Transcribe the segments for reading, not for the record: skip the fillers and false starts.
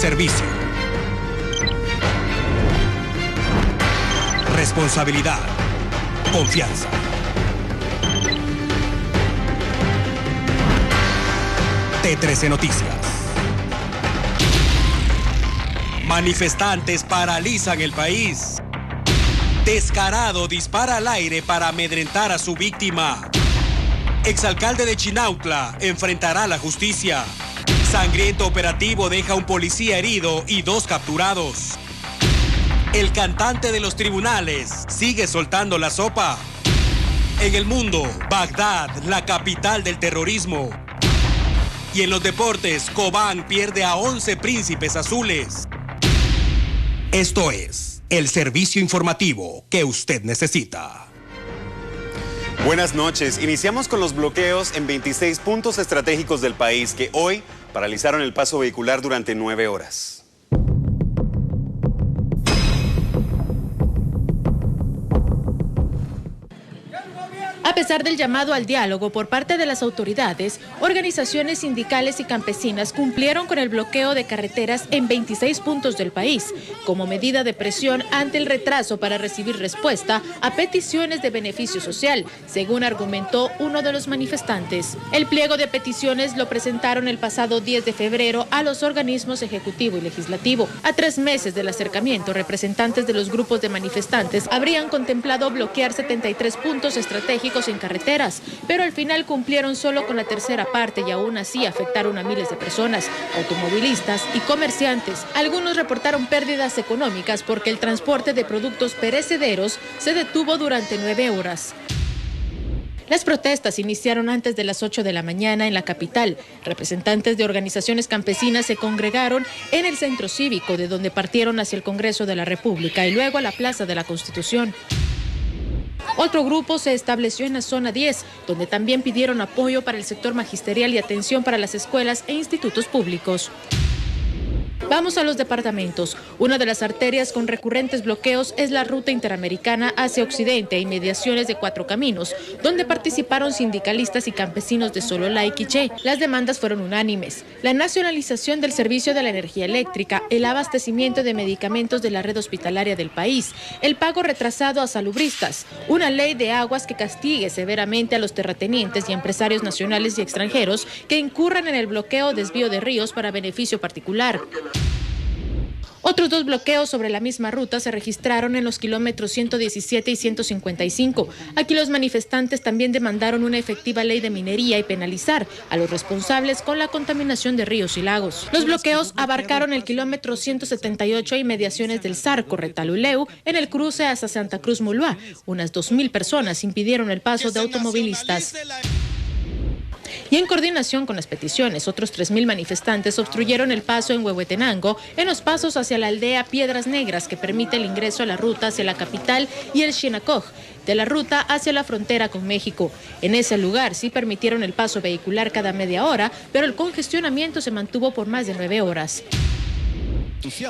Servicio. Responsabilidad. Confianza. T13 Noticias. Manifestantes paralizan el país. Descarado dispara al aire para amedrentar a su víctima. Exalcalde de Chinautla enfrentará a la justicia. Sangriento operativo deja a un policía herido y 2 capturados. El cantante de los tribunales sigue soltando la sopa. En el mundo, Bagdad, la capital del terrorismo. Y en los deportes, Cobán pierde a 11 príncipes azules. Esto es el servicio informativo que usted necesita. Buenas noches. Iniciamos con los bloqueos en 26 puntos estratégicos del país que hoy paralizaron el paso vehicular durante 9 horas. A pesar del llamado al diálogo por parte de las autoridades, organizaciones sindicales y campesinas cumplieron con el bloqueo de carreteras en 26 puntos del país, como medida de presión ante el retraso para recibir respuesta a peticiones de beneficio social, según argumentó uno de los manifestantes. El pliego de peticiones lo presentaron el pasado 10 de febrero a los organismos ejecutivo y legislativo. A 3 meses del acercamiento, representantes de los grupos de manifestantes habrían contemplado bloquear 73 puntos estratégicos en carreteras, pero al final cumplieron solo con la tercera parte y aún así afectaron a miles de personas, automovilistas y comerciantes. Algunos reportaron pérdidas económicas porque el transporte de productos perecederos se detuvo durante 9 horas. Las protestas iniciaron antes de las 8 de la mañana en la capital. Representantes de organizaciones campesinas se congregaron en el centro cívico, de donde partieron hacia el Congreso de la República y luego a la Plaza de la Constitución. Otro grupo se estableció en la zona 10, donde también pidieron apoyo para el sector magisterial y atención para las escuelas e institutos públicos. Vamos a los departamentos. Una de las arterias con recurrentes bloqueos es la ruta interamericana hacia Occidente e inmediaciones de Cuatro Caminos, donde participaron sindicalistas y campesinos de Sololá y Quiché. Las demandas fueron unánimes: la nacionalización del servicio de la energía eléctrica, el abastecimiento de medicamentos de la red hospitalaria del país, el pago retrasado a salubristas, una ley de aguas que castigue severamente a los terratenientes y empresarios nacionales y extranjeros que incurran en el bloqueo o desvío de ríos para beneficio particular. Otros 2 bloqueos sobre la misma ruta se registraron en los kilómetros 117 y 155. Aquí los manifestantes también demandaron una efectiva ley de minería y penalizar a los responsables con la contaminación de ríos y lagos. Los bloqueos abarcaron el kilómetro 178 y mediaciones del Zarco, Retaluleu, en el cruce hacia Santa Cruz Muluá. Unas 2,000 personas impidieron el paso de automovilistas. Y en coordinación con las peticiones, otros 3,000 manifestantes obstruyeron el paso en Huehuetenango, en los pasos hacia la aldea Piedras Negras, que permite el ingreso a la ruta hacia la capital, y el Xinacoj, de la ruta hacia la frontera con México. En ese lugar sí permitieron el paso vehicular cada media hora, pero el congestionamiento se mantuvo por más de 9 horas.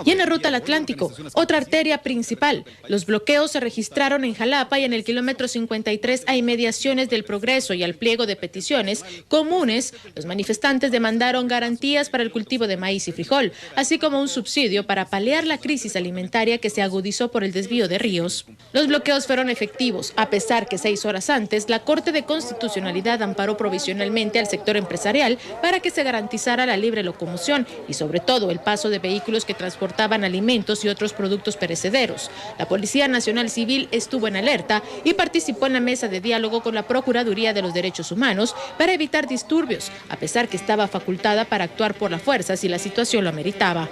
Y en la ruta al Atlántico, otra arteria principal, los bloqueos se registraron en Jalapa y en el kilómetro 53 a inmediaciones del Progreso y al pliego de peticiones comunes. Los manifestantes demandaron garantías para el cultivo de maíz y frijol, así como un subsidio para paliar la crisis alimentaria que se agudizó por el desvío de ríos. Los bloqueos fueron efectivos, a pesar que 6 horas antes la Corte de Constitucionalidad amparó provisionalmente al sector empresarial para que se garantizara la libre locomoción y sobre todo el paso de vehículos que transportaban alimentos y otros productos perecederos. La Policía Nacional Civil estuvo en alerta y participó en la mesa de diálogo con la Procuraduría de los Derechos Humanos para evitar disturbios, a pesar que estaba facultada para actuar por la fuerza si la situación lo ameritaba.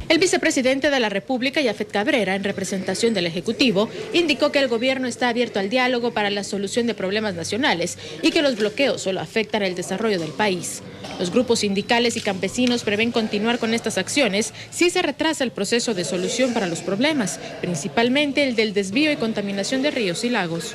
El vicepresidente de la República, Yafet Cabrera, en representación del Ejecutivo, indicó que el gobierno está abierto al diálogo para la solución de problemas nacionales y que los bloqueos solo afectan el desarrollo del país. Los grupos sindicales y campesinos prevén continuar con estas acciones si se retrasa el proceso de solución para los problemas, principalmente el del desvío y contaminación de ríos y lagos.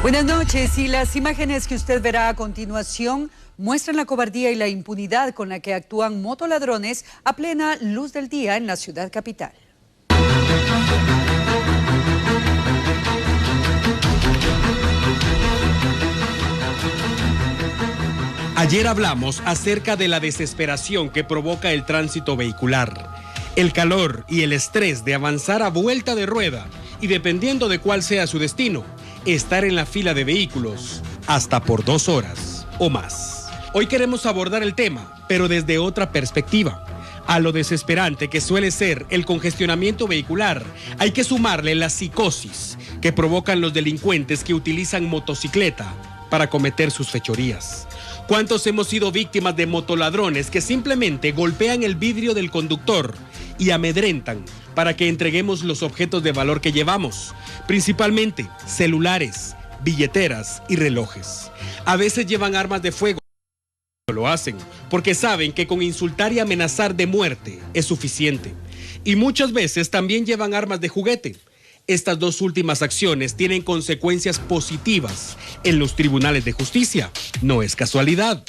Buenas noches, y las imágenes que usted verá a continuación muestran la cobardía y la impunidad con la que actúan motoladrones a plena luz del día en la ciudad capital. Ayer hablamos acerca de la desesperación que provoca el tránsito vehicular, el calor y el estrés de avanzar a vuelta de rueda y, dependiendo de cuál sea su destino, estar en la fila de vehículos hasta por 2 horas o más. Hoy queremos abordar el tema, pero desde otra perspectiva. A lo desesperante que suele ser el congestionamiento vehicular, hay que sumarle la psicosis que provocan los delincuentes que utilizan motocicleta para cometer sus fechorías. ¿Cuántos hemos sido víctimas de motoladrones que simplemente golpean el vidrio del conductor y amedrentan para que entreguemos los objetos de valor que llevamos? Principalmente celulares, billeteras y relojes. A veces llevan armas de fuego. Lo hacen porque saben que con insultar y amenazar de muerte es suficiente. Y muchas veces también llevan armas de juguete. Estas dos últimas acciones tienen consecuencias positivas en los tribunales de justicia. No es casualidad.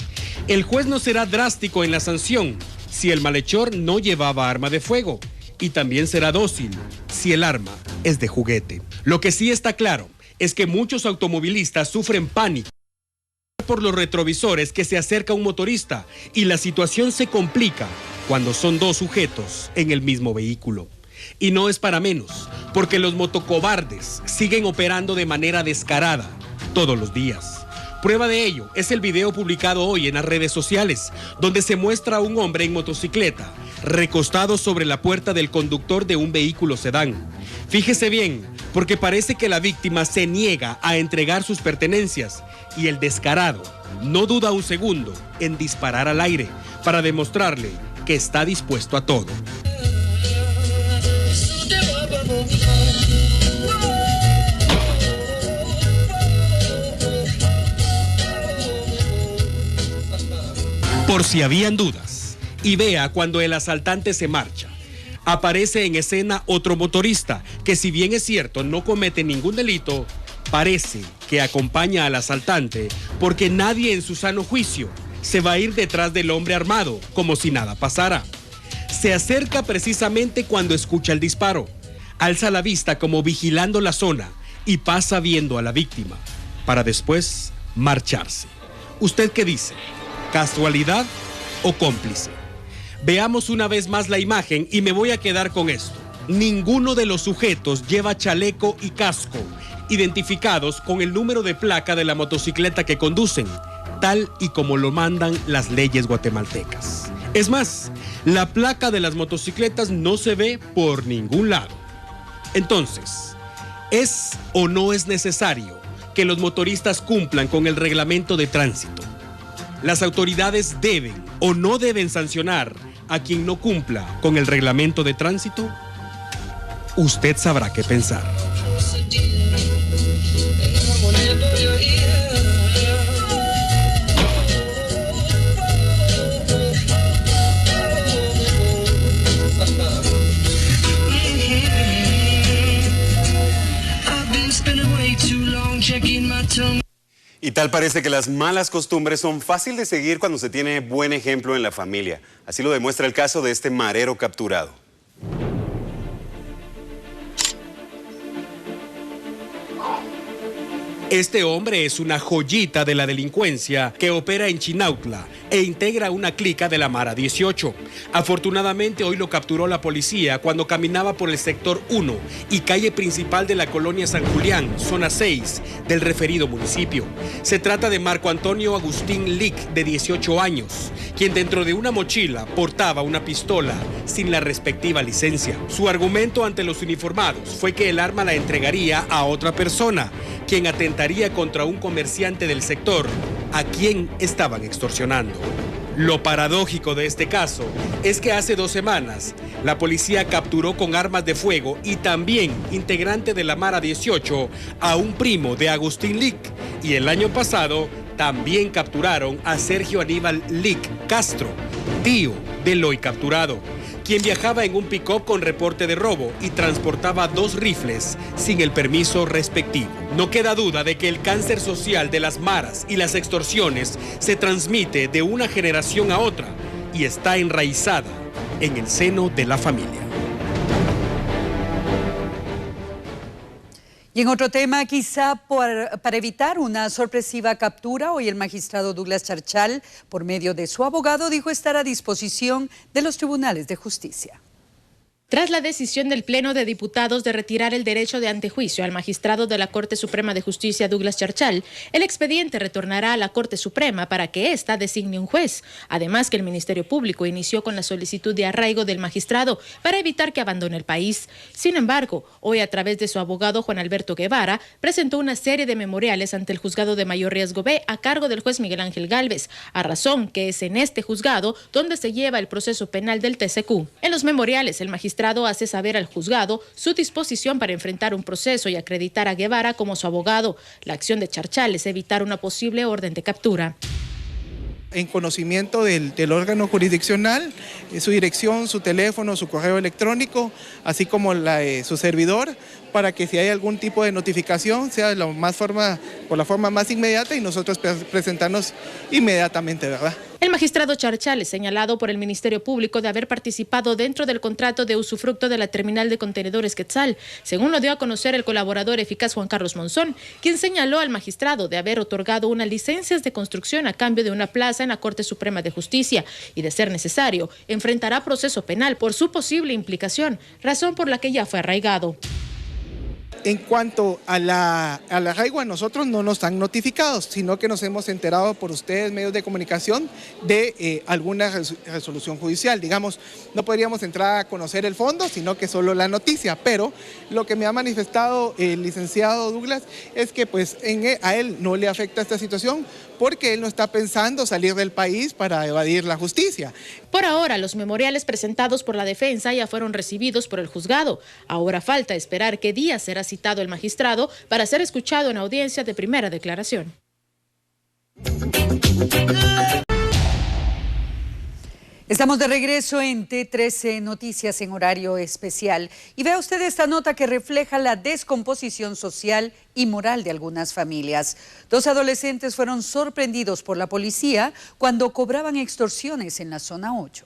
El juez no será drástico en la sanción si el malhechor no llevaba arma de fuego, y también será dócil si el arma es de juguete. Lo que sí está claro es que muchos automovilistas sufren pánico por los retrovisores que se acerca un motorista, y la situación se complica cuando son 2 sujetos en el mismo vehículo. Y no es para menos, porque los motocobardes siguen operando de manera descarada todos los días. Prueba de ello es el video publicado hoy en las redes sociales, donde se muestra a un hombre en motocicleta recostado sobre la puerta del conductor de un vehículo sedán. Fíjese bien, porque parece que la víctima se niega a entregar sus pertenencias y el descarado no duda un segundo en disparar al aire para demostrarle que está dispuesto a todo. Por si habían dudas, y vea cuando el asaltante se marcha. Aparece en escena otro motorista que, si bien es cierto no comete ningún delito, parece que acompaña al asaltante porque nadie en su sano juicio se va a ir detrás del hombre armado como si nada pasara. Se acerca precisamente cuando escucha el disparo, alza la vista como vigilando la zona y pasa viendo a la víctima para después marcharse. ¿Usted qué dice? ¿Casualidad o cómplice? Veamos una vez más la imagen y me voy a quedar con esto. Ninguno de los sujetos lleva chaleco y casco, identificados con el número de placa de la motocicleta que conducen, tal y como lo mandan las leyes guatemaltecas. Es más, la placa de las motocicletas no se ve por ningún lado. Entonces, ¿es o no es necesario que los motoristas cumplan con el reglamento de tránsito? ¿Las autoridades deben o no deben sancionar a quien no cumpla con el reglamento de tránsito? Usted sabrá qué pensar. Y tal parece que las malas costumbres son fácil de seguir cuando se tiene buen ejemplo en la familia. Así lo demuestra el caso de este marero capturado. Este hombre es una joyita de la delincuencia que opera en Chinautla e integra una clica de la Mara 18. Afortunadamente hoy lo capturó la policía cuando caminaba por el sector 1 y calle principal de la colonia San Julián, zona 6 del referido municipio. Se trata de Marco Antonio Agustín Lic, de 18 años, quien dentro de una mochila portaba una pistola sin la respectiva licencia. Su argumento ante los uniformados fue que el arma la entregaría a otra persona, quien atentaría contra un comerciante del sector a quien estaban extorsionando. Lo paradójico de este caso es que hace 2 semanas la policía capturó con armas de fuego y también integrante de la Mara 18 a un primo de Agustín Lic, y el año pasado también capturaron a Sergio Aníbal Lic Castro, tío del hoy capturado, quien viajaba en un pick-up con reporte de robo y transportaba 2 rifles sin el permiso respectivo. No queda duda de que el cáncer social de las maras y las extorsiones se transmite de una generación a otra y está enraizada en el seno de la familia. Y en otro tema, quizá para evitar una sorpresiva captura, hoy el magistrado Douglas Charchal, por medio de su abogado, dijo estar a disposición de los tribunales de justicia. Tras la decisión del Pleno de Diputados de retirar el derecho de antejuicio al magistrado de la Corte Suprema de Justicia, Douglas Charchal, el expediente retornará a la Corte Suprema para que ésta designe un juez. Además, que el Ministerio Público inició con la solicitud de arraigo del magistrado para evitar que abandone el país. Sin embargo, hoy a través de su abogado Juan Alberto Guevara, presentó una serie de memoriales ante el Juzgado de Mayor Riesgo B a cargo del juez Miguel Ángel Gálvez, a razón que es en este juzgado donde se lleva el proceso penal del TCQ. En los memoriales, el magistrado hace saber al juzgado su disposición para enfrentar un proceso y acreditar a Guevara como su abogado. La acción de Charchal es evitar una posible orden de captura. En conocimiento del órgano jurisdiccional, su dirección, su teléfono, su correo electrónico, así como su servidor, para que si hay algún tipo de notificación sea por la forma más inmediata y nosotros presentarnos inmediatamente, ¿verdad? El magistrado Charchal es señalado por el Ministerio Público de haber participado dentro del contrato de usufructo de la terminal de contenedores Quetzal, según lo dio a conocer el colaborador eficaz Juan Carlos Monzón, quien señaló al magistrado de haber otorgado unas licencias de construcción a cambio de una plaza en la Corte Suprema de Justicia y, de ser necesario, enfrentará proceso penal por su posible implicación, razón por la que ya fue arraigado. En cuanto al arraigo, a nosotros no nos han notificado, sino que nos hemos enterado por ustedes, medios de comunicación, de alguna resolución judicial. Digamos, no podríamos entrar a conocer el fondo, sino que solo la noticia. Pero lo que me ha manifestado el licenciado Douglas es que pues, a él no le afecta esta situación porque él no está pensando salir del país para evadir la justicia. Por ahora, los memoriales presentados por la defensa ya fueron recibidos por el juzgado. Ahora falta esperar qué día será citado el magistrado para ser escuchado en audiencia de primera declaración. Estamos de regreso en T13 Noticias en horario especial. Y vea usted esta nota que refleja la descomposición social y moral de algunas familias. 2 adolescentes fueron sorprendidos por la policía cuando cobraban extorsiones en la zona 8.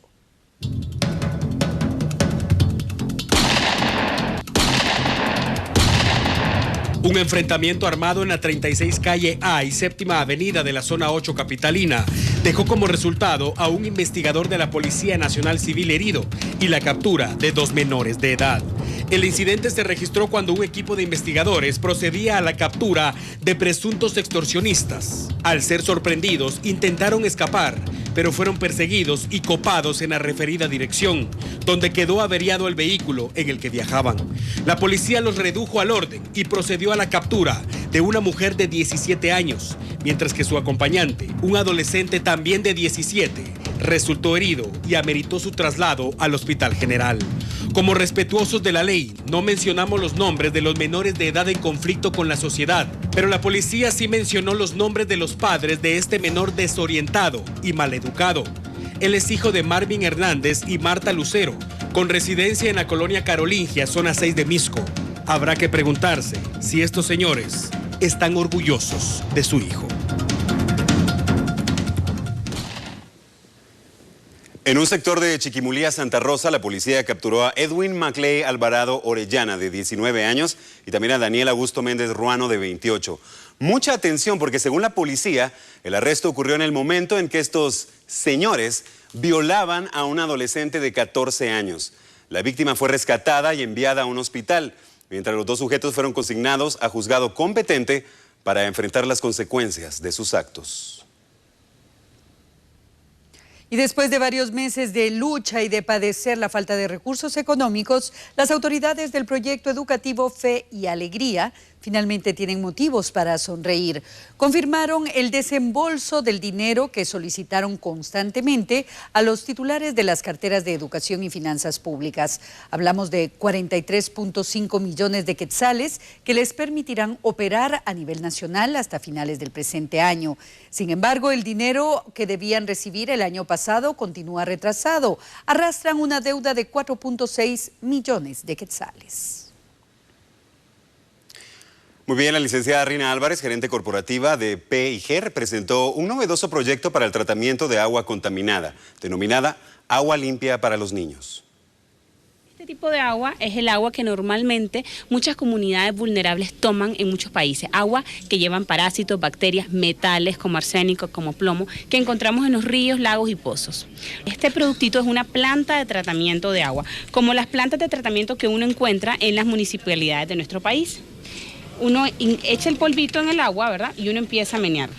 Un enfrentamiento armado en la 36 calle A y séptima avenida de la zona 8 capitalina dejó como resultado a un investigador de la Policía Nacional Civil herido y la captura de 2 menores de edad. El incidente se registró cuando un equipo de investigadores procedía a la captura de presuntos extorsionistas. Al ser sorprendidos, intentaron escapar, pero fueron perseguidos y copados en la referida dirección, donde quedó averiado el vehículo en el que viajaban. La policía los redujo al orden y procedió a la captura de una mujer de 17 años, mientras que su acompañante, un adolescente también de 17, resultó herido y ameritó su traslado al Hospital General. Como respetuosos de la ley, no mencionamos los nombres de los menores de edad en conflicto con la sociedad, pero la policía sí mencionó los nombres de los padres de este menor desorientado y maleducado. Él es hijo de Marvin Hernández y Marta Lucero, con residencia en la colonia Carolingia, zona 6 de Misco. Habrá que preguntarse si estos señores están orgullosos de su hijo. En un sector de Chiquimulía, Santa Rosa, la policía capturó a Edwin Maclay Alvarado Orellana, de 19 años, y también a Daniel Augusto Méndez Ruano, de 28. Mucha atención porque, según la policía, el arresto ocurrió en el momento en que estos señores violaban a un adolescente de 14 años. La víctima fue rescatada y enviada a un hospital, mientras los 2 sujetos fueron consignados a juzgado competente para enfrentar las consecuencias de sus actos. Y después de varios meses de lucha y de padecer la falta de recursos económicos, las autoridades del proyecto educativo Fe y Alegría finalmente tienen motivos para sonreír. Confirmaron el desembolso del dinero que solicitaron constantemente a los titulares de las carteras de Educación y Finanzas Públicas. Hablamos de 43.5 millones de quetzales que les permitirán operar a nivel nacional hasta finales del presente año. Sin embargo, el dinero que debían recibir el año pasado continúa retrasado. Arrastran una deuda de 4.6 millones de quetzales. Muy bien, la licenciada Rina Álvarez, gerente corporativa de P&G, presentó un novedoso proyecto para el tratamiento de agua contaminada, denominada Agua Limpia para los Niños. Este tipo de agua es el agua que normalmente muchas comunidades vulnerables toman en muchos países. Agua que llevan parásitos, bacterias, metales como arsénico, como plomo, que encontramos en los ríos, lagos y pozos. Este productito es una planta de tratamiento de agua, como las plantas de tratamiento que uno encuentra en las municipalidades de nuestro país. Uno echa el polvito en el agua, ¿verdad? Y uno empieza a menear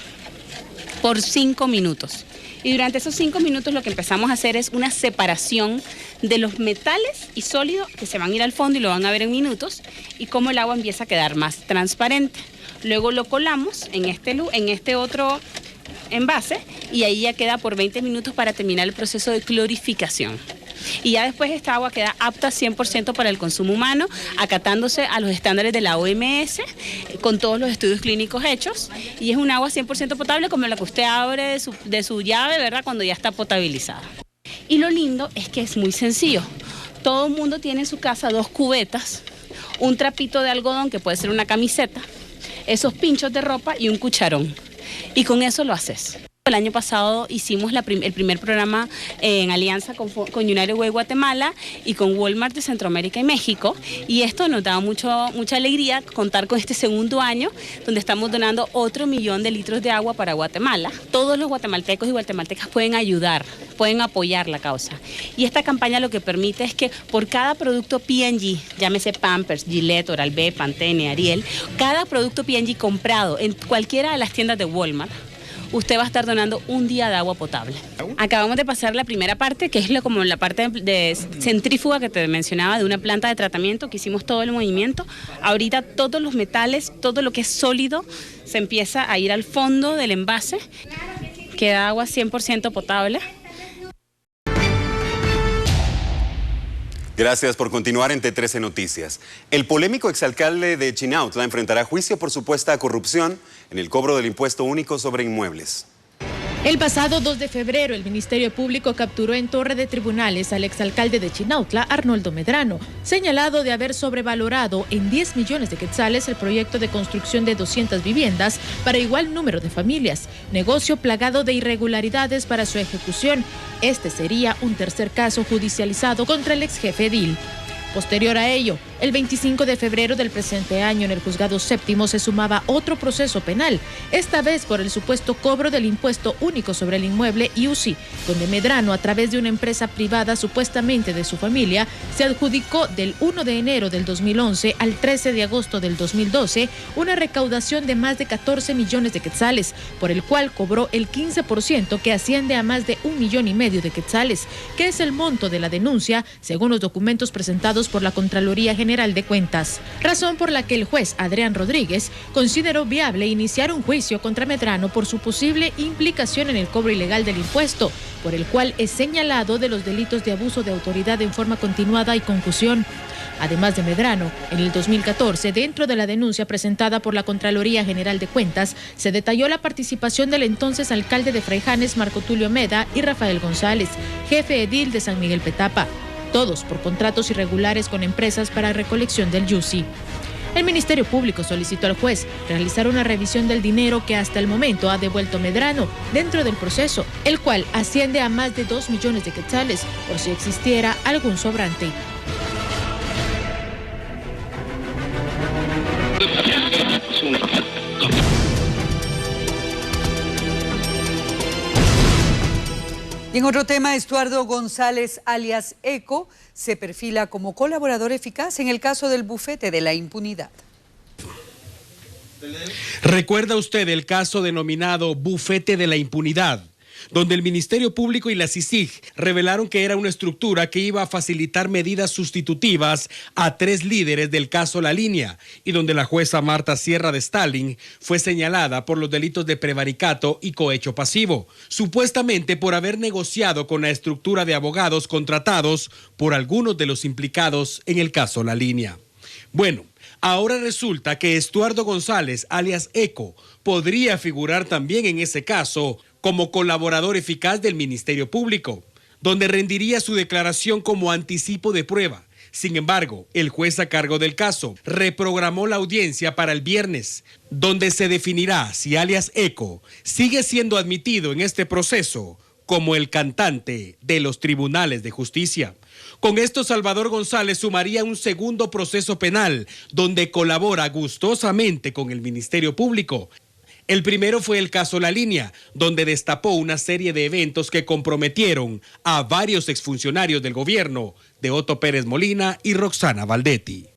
por 5 minutos. Y durante esos 5 minutos lo que empezamos a hacer es una separación de los metales y sólidos que se van a ir al fondo y lo van a ver en minutos, y cómo el agua empieza a quedar más transparente. Luego lo colamos en este otro envase y ahí ya queda por 20 minutos para terminar el proceso de clorificación. Y ya después esta agua queda apta 100% para el consumo humano, acatándose a los estándares de la OMS, con todos los estudios clínicos hechos, y es un agua 100% potable como la que usted abre de su llave, ¿verdad?, cuando ya está potabilizada. Y lo lindo es que es muy sencillo. Todo el mundo tiene en su casa 2 cubetas, un trapito de algodón que puede ser una camiseta, esos pinchos de ropa y un cucharón. Y con eso lo haces. El año pasado hicimos el primer programa en alianza con United Way Guatemala y con Walmart de Centroamérica y México, y esto nos da mucha alegría contar con este segundo año donde estamos donando otro 1.000.000 de litros de agua para Guatemala. Todos los guatemaltecos y guatemaltecas pueden ayudar, pueden apoyar la causa, y esta campaña lo que permite es que por cada producto P&G, llámese Pampers, Gillette, Oral-B, Pantene, Ariel, cada producto P&G comprado en cualquiera de las tiendas de Walmart, usted va a estar donando un día de agua potable. Acabamos de pasar la primera parte, que es como la parte de centrífuga que te mencionaba, de una planta de tratamiento, que hicimos todo el movimiento. Ahorita todos los metales, todo lo que es sólido, se empieza a ir al fondo del envase. Queda agua 100% potable. Gracias por continuar en T13 Noticias. El polémico exalcalde de Chinautla enfrentará juicio por supuesta corrupción en el cobro del impuesto único sobre inmuebles. El pasado 2 de febrero, el Ministerio Público capturó en Torre de Tribunales al exalcalde de Chinautla, Arnoldo Medrano, señalado de haber sobrevalorado en 10 millones de quetzales el proyecto de construcción de 200 viviendas para igual número de familias, negocio plagado de irregularidades para su ejecución. Este sería un tercer caso judicializado contra el ex jefe edil. Posterior a ello, el 25 de febrero del presente año, en el Juzgado Séptimo se sumaba otro proceso penal, esta vez por el supuesto cobro del impuesto único sobre el inmueble IUCI, donde Medrano, a través de una empresa privada supuestamente de su familia, se adjudicó del 1 de enero del 2011 al 13 de agosto del 2012 una recaudación de más de 14 millones de quetzales, por el cual cobró el 15%, que asciende a más de 1,5 millones de quetzales, que es el monto de la denuncia, según los documentos presentados por la Contraloría General de Cuentas. Razón por la que el juez Adrián Rodríguez consideró viable iniciar un juicio contra Medrano por su posible implicación en el cobro ilegal del impuesto, por el cual es señalado de los delitos de abuso de autoridad en forma continuada y concusión. Además de Medrano, en el 2014, dentro de la denuncia presentada por la Contraloría General de Cuentas, se detalló la participación del entonces alcalde de Fraijanes, Marco Tulio Meda, y Rafael González, jefe edil de San Miguel Petapa, todos por contratos irregulares con empresas para recolección del IUCI. El Ministerio Público solicitó al juez realizar una revisión del dinero que hasta el momento ha devuelto Medrano dentro del proceso, el cual asciende a más de 2 millones de quetzales, por si existiera algún sobrante. Y en otro tema, Estuardo González, alias Eco, se perfila como colaborador eficaz en el caso del bufete de la impunidad. ¿Recuerda usted el caso denominado Bufete de la Impunidad, donde el Ministerio Público y la CICIG revelaron que era una estructura que iba a facilitar medidas sustitutivas a 3 líderes del caso La Línea, y donde la jueza Marta Sierra de Stalin fue señalada por los delitos de prevaricato y cohecho pasivo, supuestamente por haber negociado con la estructura de abogados contratados por algunos de los implicados en el caso La Línea? Bueno, ahora resulta que Estuardo González, alias Eco, podría figurar también en ese caso como colaborador eficaz del Ministerio Público, donde rendiría su declaración como anticipo de prueba. Sin embargo, el juez a cargo del caso reprogramó la audiencia para el viernes, donde se definirá si alias Eco sigue siendo admitido en este proceso como el cantante de los tribunales de justicia. Con esto, Salvador González sumaría un segundo proceso penal donde colabora gustosamente con el Ministerio Público. El primero fue el caso La Línea, donde destapó una serie de eventos que comprometieron a varios exfuncionarios del gobierno, de Otto Pérez Molina y Roxana Valdetti.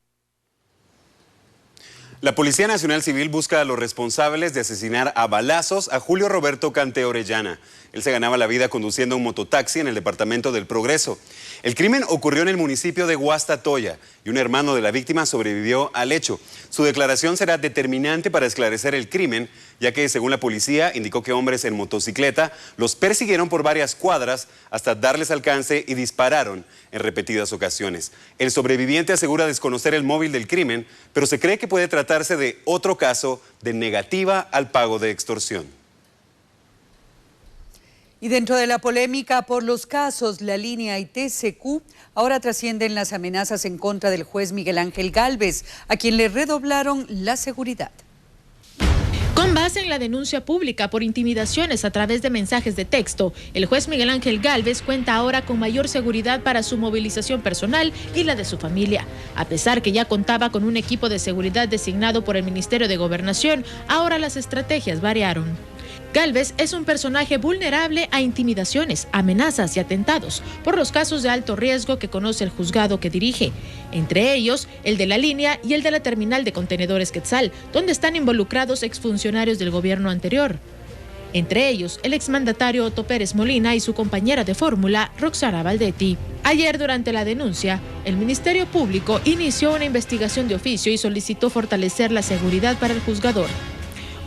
La Policía Nacional Civil busca a los responsables de asesinar a balazos a Julio Roberto Cante Orellana. Él se ganaba la vida conduciendo un mototaxi en el departamento del Progreso. El crimen ocurrió en el municipio de Guastatoya y un hermano de la víctima sobrevivió al hecho. Su declaración será determinante para esclarecer el crimen, ya que, según la policía, indicó que hombres en motocicleta los persiguieron por varias cuadras hasta darles alcance y dispararon en repetidas ocasiones. El sobreviviente asegura desconocer el móvil del crimen, pero se cree que puede tratarse de otro caso de negativa al pago de extorsión. Y dentro de la polémica por los casos La Línea y TCQ, ahora trascienden las amenazas en contra del juez Miguel Ángel Gálvez, a quien le redoblaron la seguridad. Con base en la denuncia pública por intimidaciones a través de mensajes de texto, el juez Miguel Ángel Gálvez cuenta ahora con mayor seguridad para su movilización personal y la de su familia. A pesar que ya contaba con un equipo de seguridad designado por el Ministerio de Gobernación, ahora las estrategias variaron. Gálvez es un personaje vulnerable a intimidaciones, amenazas y atentados por los casos de alto riesgo que conoce el juzgado que dirige, entre ellos el de La Línea y el de la terminal de contenedores Quetzal, donde están involucrados exfuncionarios del gobierno anterior. Entre ellos, el exmandatario Otto Pérez Molina y su compañera de fórmula, Roxana Valdetti. Ayer, durante la denuncia, el Ministerio Público inició una investigación de oficio y solicitó fortalecer la seguridad para el juzgador.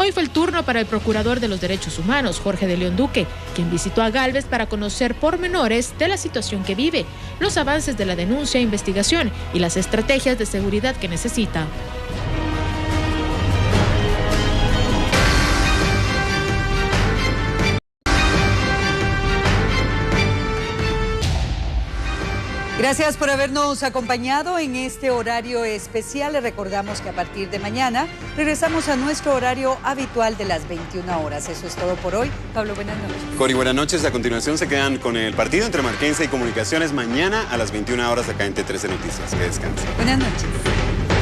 Hoy fue el turno para el Procurador de los Derechos Humanos, Jorge de León Duque, quien visitó a Gálvez para conocer pormenores de la situación que vive, los avances de la denuncia e investigación y las estrategias de seguridad que necesita. Gracias por habernos acompañado en este horario especial. Les recordamos que a partir de mañana regresamos a nuestro horario habitual de las 21 horas. Eso es todo por hoy. Pablo, buenas noches. Cori, buenas noches. A continuación se quedan con el partido entre Marquense y Comunicaciones mañana a las 21 horas acá en T13 Noticias. Que descansen. Buenas noches.